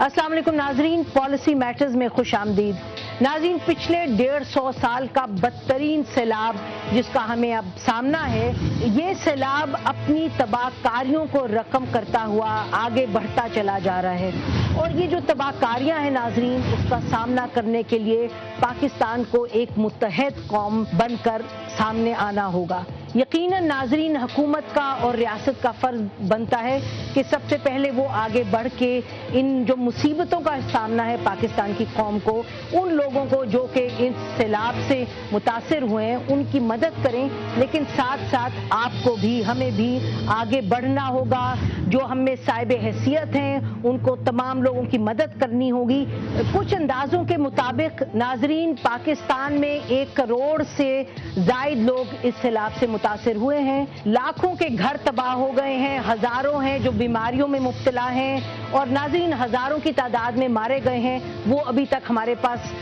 अस्सलाम वालेकुम नाजरीन, पॉलिसी मैटर्स में खुश आमदीद। नाजरीन, पिछले 150 साल का बदतरीन सैलाब जिसका हमें अब सामना है, ये सैलाब अपनी तबाहकारियों को रकम करता हुआ आगे बढ़ता चला जा रहा है और ये जो तबाहकारियां हैं नाजरीन, उसका सामना करने के लिए पाकिस्तान को एक मुत्तहद कौम बनकर सामने आना होगा। यकीनन नाजरीन, हुकूमत का और रियासत का फर्ज बनता है कि सबसे पहले वो आगे बढ़ के इन जो मुसीबतों का सामना है पाकिस्तान की कौम को, उन लोगों को जो कि इस सैलाब से मुतासिर हुए हैं, उनकी मदद करें। लेकिन साथ साथ आपको भी, हमें भी आगे बढ़ना होगा। जो हमें साहिब हैसियत हैं, उनको तमाम लोगों की मदद करनी होगी। कुछ अंदाजों के मुताबिक नाजरीन, पाकिस्तान में 1 करोड़ से ज़ायद लोग इस सैलाब से मुतासिर हुए हैं। लाखों के घर तबाह हो गए हैं, हजारों हैं जो बीमारियों में मुब्तला हैं और नाज़रीन हजारों की तादाद में मारे गए हैं। वो अभी तक हमारे पास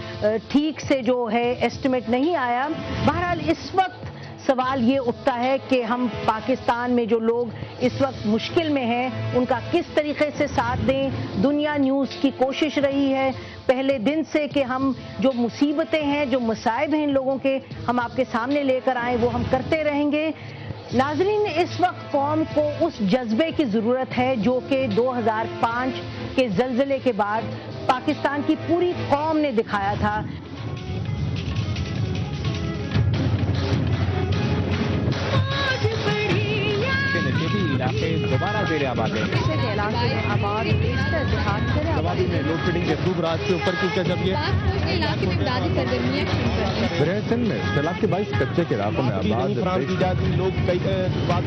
ठीक से जो है एस्टिमेट नहीं आया। बहरहाल इस वक्त सवाल ये उठता है कि हम पाकिस्तान में जो लोग इस वक्त मुश्किल में हैं, उनका किस तरीके से साथ दें। दुनिया न्यूज़ की कोशिश रही है पहले दिन से कि हम जो मुसीबतें हैं, जो मसाइब हैं इन लोगों के, हम आपके सामने लेकर आएँ, वो हम करते रहेंगे। नाजरीन, इस वक्त कौम को उस जज्बे की ज़रूरत है जो कि 2005 के ज़लज़ले के बाद पाकिस्तान की पूरी कौम ने दिखाया था। दोबारा जेर आबाद है। लोड शेडिंग के खूब रात के ऊपर क्योंकि जब ये सिंध में सैलाब के 22 कच्चे के इलाकों में आबाद लोग कई बात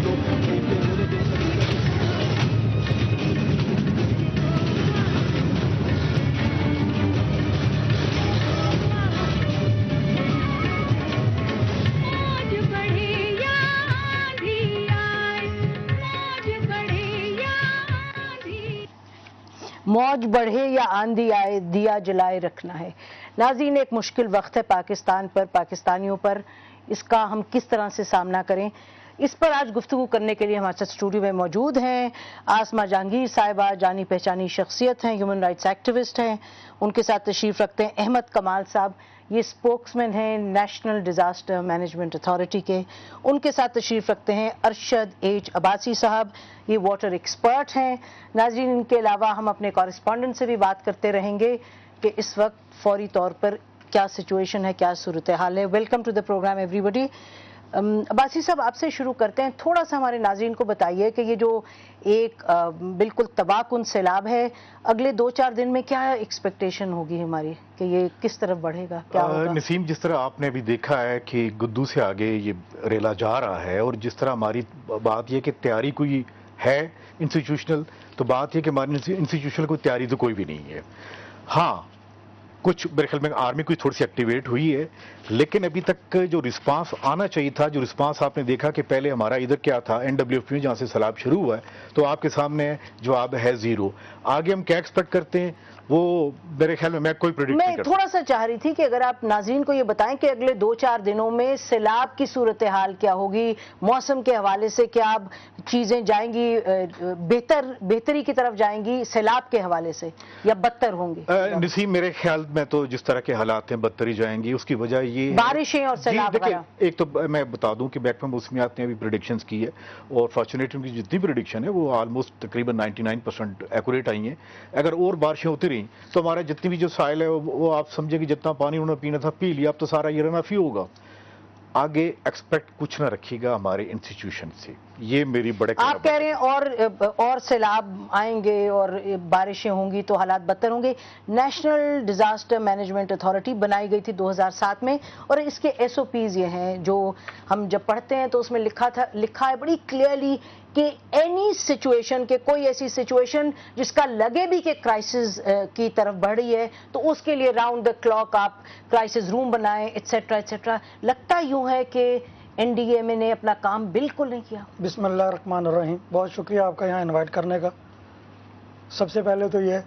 मौज बढ़े या आंधी आए, दिया जलाए रखना है। नाज़रीन, एक मुश्किल वक्त है पाकिस्तान पर, पाकिस्तानियों पर। इसका हम किस तरह से सामना करें, इस पर आज गुफ्तगू करने के लिए हमारे साथ स्टूडियो में मौजूद हैं आसमा जहांगीर साहिबा, जानी पहचानी शख्सियत हैं, ह्यूमन राइट्स एक्टिविस्ट हैं। उनके साथ तशरीफ रखते हैं अहमद कमाल साहब, ये स्पोक्समैन हैं नेशनल डिज़ास्टर मैनेजमेंट अथॉरिटी के। उनके साथ तशरीफ रखते हैं अरशद एच अब्बासी साहब, ये वाटर एक्सपर्ट हैं। नाज़रीन, इनके अलावा हम अपने कॉरेस्पॉन्डेंट से भी बात करते रहेंगे कि इस वक्त फौरी तौर पर क्या सिचुएशन है, क्या सूरत हाल है। Welcome to the programme everybody. Abbasi साहब, आपसे शुरू करते हैं। थोड़ा सा हमारे नाज़रीन को बताइए कि ये जो एक बिल्कुल तबाहकुन सैलाब है, अगले 2-4 दिन में क्या एक्सपेक्टेशन होगी हमारी कि ये किस तरफ बढ़ेगा, क्या होगा? नसीम, जिस तरह आपने अभी देखा है कि गुद्दू से आगे ये रेला जा रहा है और जिस तरह हमारी बात ये कि तैयारी कोई है इंस्टीट्यूशनल, तो बात ये कि हमारी इंस्टीट्यूशनल कोई तैयारी तो कोई भी नहीं है। हाँ, कुछ मेरे ख्याल में आर्मी कुछ थोड़ी सी एक्टिवेट हुई है, लेकिन अभी तक जो रिस्पांस आना चाहिए था, जो रिस्पांस आपने देखा कि पहले हमारा इधर क्या था NWF में जहाँ से सैलाब शुरू हुआ है, तो आपके सामने जवाब है 0। आगे हम क्या एक्सपेक्ट करते हैं वो मेरे ख्याल में मैं कोई प्रेडिक्ट नहीं करता। मैं थोड़ा सा चाह रही थी कि अगर आप नाज़रीन को ये बताएं कि अगले 2-4 दिनों में सैलाब की सूरत हाल क्या होगी, मौसम के हवाले से क्या अब चीज़ें जाएंगी बेहतरी की तरफ जाएंगी सैलाब के हवाले से, या बदतर होंगी? नसीम, मेरे ख्याल में तो जिस तरह के हालात हैं बदतरी जाएंगी। उसकी वजह ये बारिशें और सैलाब वगैरह। एक तो मैं बता दूं कि महकमा मौसमियात ने अभी प्रेडिक्शंस की है और फॉर्चुनेटली उनकी जितनी प्रेडिक्शन है वो ऑलमोस्ट तकरीबन 99% एक्यूरेट आई हैं। अगर और बारिशें होती रही तो हमारा जितनी भी जो साइल है वो आप समझे कि जितना पानी उन्होंने पीना था पी लिया, अब तो सारा ये रनाफी होगा। आगे एक्सपेक्ट कुछ ना रखिएगा हमारे इंस्टीट्यूशन से, ये मेरी बड़े आप कह रहे हैं और सैलाब आएंगे और बारिशें होंगी तो हालात बदतर होंगे। नेशनल डिजास्टर मैनेजमेंट अथॉरिटी बनाई गई थी 2007 में और इसके SOPs ये हैं जो हम जब पढ़ते हैं तो उसमें लिखा है बड़ी क्लियरली कि एनी सिचुएशन के, कोई ऐसी सिचुएशन जिसका लगे भी कि क्राइसिस की तरफ बढ़ रही है, तो उसके लिए राउंड द क्लॉक आप क्राइसिस रूम बनाएं, एटसेट्रा एटसेट्रा। लगता यूं है कि NDMA ने अपना काम बिल्कुल नहीं किया। बिस्मिल्लाहिर्रहमानिर्रहीम, बहुत शुक्रिया आपका यहाँ इनवाइट करने का। सबसे पहले तो ये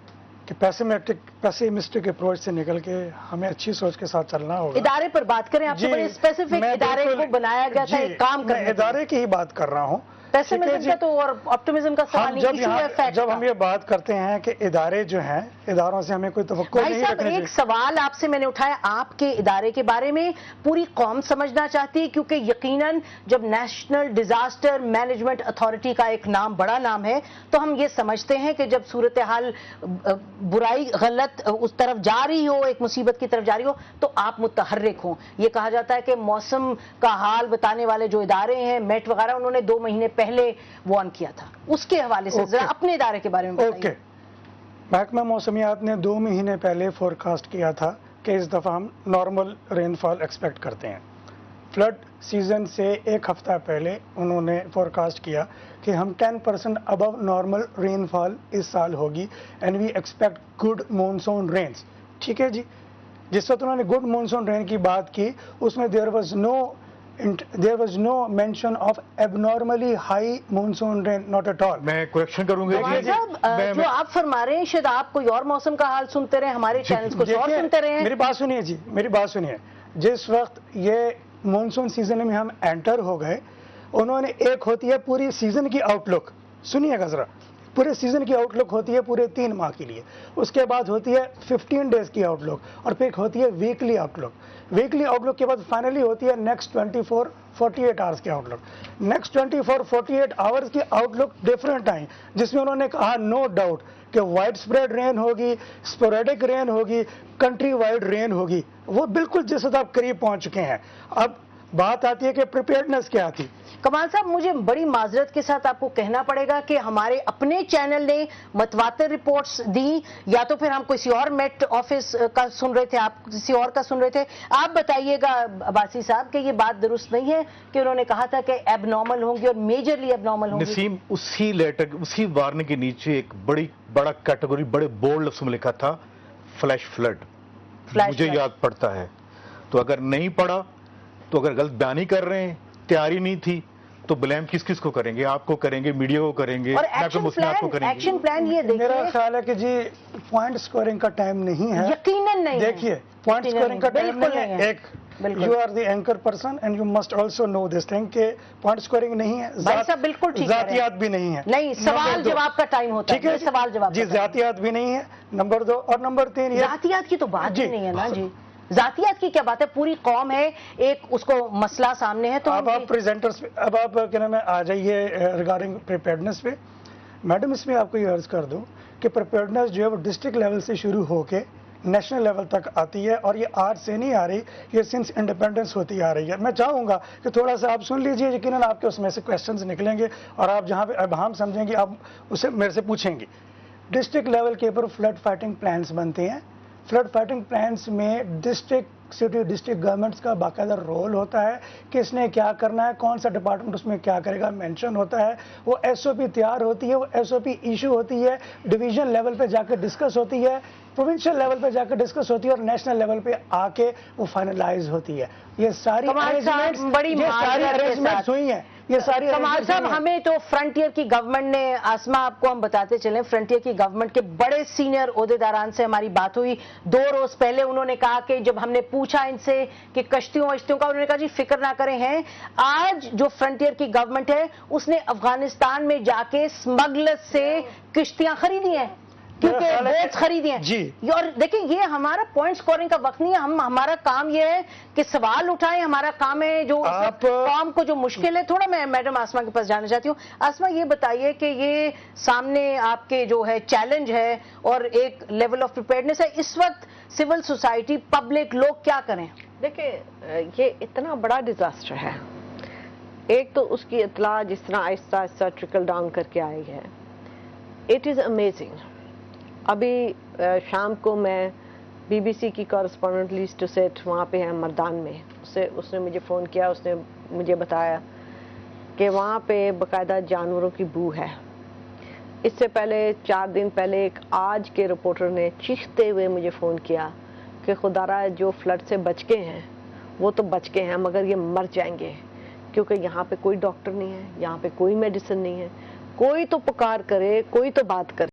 कि पैसिमिस्टिक अप्रोच से निकल के हमें अच्छी सोच के साथ चलना होगा। इदारे पर बात करें, आपसे बड़े स्पेसिफिक इदारे को बनाया गया था एक काम करने। मैं इदारे की ही बात कर रहा हूँ पेसिमिज्म का तो और ऑप्टिमिज्म का सवाल नहीं, इशू है फैक्ट जब का। हम ये बात करते हैं कि इदारे जो हैं, इदारों से हमें कोई तवक्को भाई नहीं साहब, रखनी एक सवाल आपसे मैंने उठाया आपके इदारे के बारे में, पूरी कौम समझना चाहती है, क्योंकि यकीनन जब नेशनल डिजास्टर मैनेजमेंट अथॉरिटी का एक नाम बड़ा नाम है, तो हम ये समझते हैं कि जब सूरत हाल बुराई गलत उस तरफ जा रही हो, एक मुसीबत की तरफ जा रही हो, तो आप मुतहर्रिक हो। ये कहा जाता है कि मौसम का हाल बताने वाले जो इदारे हैं, मेट वगैरह, उन्होंने 2 महीने पहले वार्न किया था। उसके हवाले से जरा अपने इदारे के बारे में बताइए। महकमा मौसमियात ने 2 महीने पहले फोरकास्ट किया था कि इस दफ़ा हम नॉर्मल रेनफॉल एक्सपेक्ट करते हैं। फ्लड सीजन से 1 हफ्ता पहले उन्होंने फोरकास्ट किया कि हम 10% अबव नॉर्मल रेनफॉल इस साल होगी and we expect good monsoon rains. ठीक है जी, जिस वक्त उन्होंने गुड मॉनसून रेन की बात की, उसमें there was no mention of abnormally high monsoon rain, not at all. मैं करेक्शन करूंगा कमाल साहब, जो आप फरमा रहे हैं, शायद आप कोई और मौसम का हाल सुनते रहे, हमारे चैनल्स को और सुनते रहे हैं। मेरी बात सुनिए जी, मेरी बात सुनिए। जिस वक्त ये मॉनसून सीजन में हम एंटर हो गए, उन्होंने एक होती है पूरी सीजन की आउटलुक, सुनिएगा जरा, पूरे सीजन की आउटलुक होती है पूरे 3 माह के लिए, उसके बाद होती है 15 डेज की आउटलुक, और फिर होती है वीकली आउटलुक। वीकली आउटलुक के बाद फाइनली होती है नेक्स्ट 24-48 आवर्स की आउटलुक। नेक्स्ट 24-48 आवर्स की आउटलुक डिफरेंट आई, जिसमें उन्होंने कहा नो डाउट कि वाइड स्प्रेड रेन होगी, स्पोरेडिक रेन होगी, कंट्री वाइड रेन होगी। वो बिल्कुल जिस हद तक करीब पहुंच चुके हैं। अब बात आती है कि प्रिपेयर्डनेस क्या थी। कमाल साहब, मुझे बड़ी माजरत के साथ आपको कहना पड़ेगा कि हमारे अपने चैनल ने मतवातिर रिपोर्ट्स दी, या तो फिर हम किसी और मेट ऑफिस का सुन रहे थे, आप किसी और का सुन रहे थे। आप बताइएगा अब्बासी साहब कि ये बात दुरुस्त नहीं है कि उन्होंने कहा था कि एबनॉर्मल होंगी और मेजरली एबनॉर्मल होंगी। नसीम, उसी लेटर, उसी वार्निंग के नीचे एक बड़ा कैटेगरी, बड़े बोल्ड लफ्ज़ में लिखा था फ्लैश फ्लड। मुझे याद पड़ता है। तो अगर नहीं पड़ा, तो अगर गलत बयानी कर रहे हैं, तैयारी नहीं थी, तो ब्लेम किस किस को करेंगे? आपको करेंगे, मीडिया को करेंगे, और एक्शन प्लान ये देखिए। मेरा ख्याल है कि जी पॉइंट स्कोरिंग का टाइम नहीं है, यकीनन नहीं। देखिए पॉइंट स्कोरिंग का टाइम नहीं है। एक you are the anchor person and you must also know this thing कि पॉइंट स्कोरिंग नहीं है, भाई साहब बिल्कुल ठीक है, जातियात भी नहीं है। नहीं, सवाल जवाब का टाइम होता है। ठीक है, सवाल जवाब जी, जातियात भी नहीं है, नंबर 2, और नंबर 3 जातियात की तो बात ही नहीं है ना जी। जातियात की क्या बात है, पूरी कौम है, एक उसको मसला सामने है। तो अब आप प्रेजेंटर्स, अब आप क्या नाम है आ जाइए रिगार्डिंग प्रिपेयर्डनेस पे। मैडम, इसमें आपको ये अर्ज कर दूं कि प्रिपेयर्डनेस जो है वो डिस्ट्रिक्ट लेवल से शुरू होके नेशनल लेवल तक आती है, और ये आज से नहीं आ रही, ये सिंस इंडिपेंडेंस होती आ रही है। मैं चाहूंगा कि थोड़ा सा आप सुन लीजिए, यकीनन आपके उसमें से क्वेश्चंस निकलेंगे, और आप जहां पे अब हम समझेंगे आप उसे मेरे से पूछेंगे। डिस्ट्रिक्ट लेवल के ऊपर फ्लड फाइटिंग प्लान्स बनते हैं। फ्लड फाइटिंग प्लान्स में डिस्ट्रिक्ट सिटी डिस्ट्रिक्ट गवर्नमेंट्स का बाकायदा रोल होता है, किसने क्या करना है, कौन सा डिपार्टमेंट उसमें क्या करेगा मेंशन होता है। वो एसओपी तैयार होती है, वो एसओपी इशू होती है, डिवीजन लेवल पे जाकर डिस्कस होती है, प्रोविंशियल लेवल पे जाकर डिस्कस होती है, और नेशनल लेवल पे आके वो फाइनलाइज होती है। ये सारी अरेंजमेंट्स हुई हैं, ये सारी। कमाल साहब, हमें तो फ्रंटियर की गवर्नमेंट ने, आसमा आपको हम बताते चलें, फ्रंटियर की गवर्नमेंट के बड़े सीनियर ओहदेदारान से हमारी बात हुई 2 रोज पहले। उन्होंने कहा कि जब हमने पूछा इनसे कि कश्तियों का, उन्होंने कहा जी फिक्र ना करें हैं। आज जो फ्रंटियर की गवर्नमेंट है, उसने अफगानिस्तान में जाके स्मगलर्स से किश्तियां खरीदी हैं, क्योंकि बोट्स खरीदी हैं जी। और देखिए, ये हमारा पॉइंट स्कोरिंग का वक्त नहीं है। हमारा काम ये है कि सवाल उठाएं, हमारा काम है जो कौम को जो मुश्किल है। थोड़ा मैं मैडम आसमा के पास जाना चाहती हूँ। आसमा, ये बताइए कि ये सामने आपके जो है चैलेंज है और एक लेवल ऑफ प्रिपेयर्डनेस है, इस वक्त सिविल सोसाइटी, पब्लिक, लोग क्या करें? देखिए, ये इतना बड़ा डिजास्टर है, एक तो उसकी इत्तला जिस तरह आहिस्ता आहिस्ता ट्रिकल डाउन करके आई है, इट इज़ अमेजिंग। अभी शाम को मैं बीबीसी की कॉरेस्पॉन्डेंट लिस्ट सेट वहाँ पे है मर्दान में, उसने मुझे फ़ोन किया, उसने मुझे बताया कि वहाँ पे बाकायदा जानवरों की बू है। इससे पहले 4 दिन पहले एक आज के रिपोर्टर ने चीखते हुए मुझे फ़ोन किया कि खुदारा जो फ्लड से बच के हैं वो तो बच के हैं, मगर ये मर जाएंगे, क्योंकि यहाँ पे कोई डॉक्टर नहीं है, यहाँ पे कोई मेडिसिन नहीं है, कोई तो पुकार करे, कोई तो बात करे।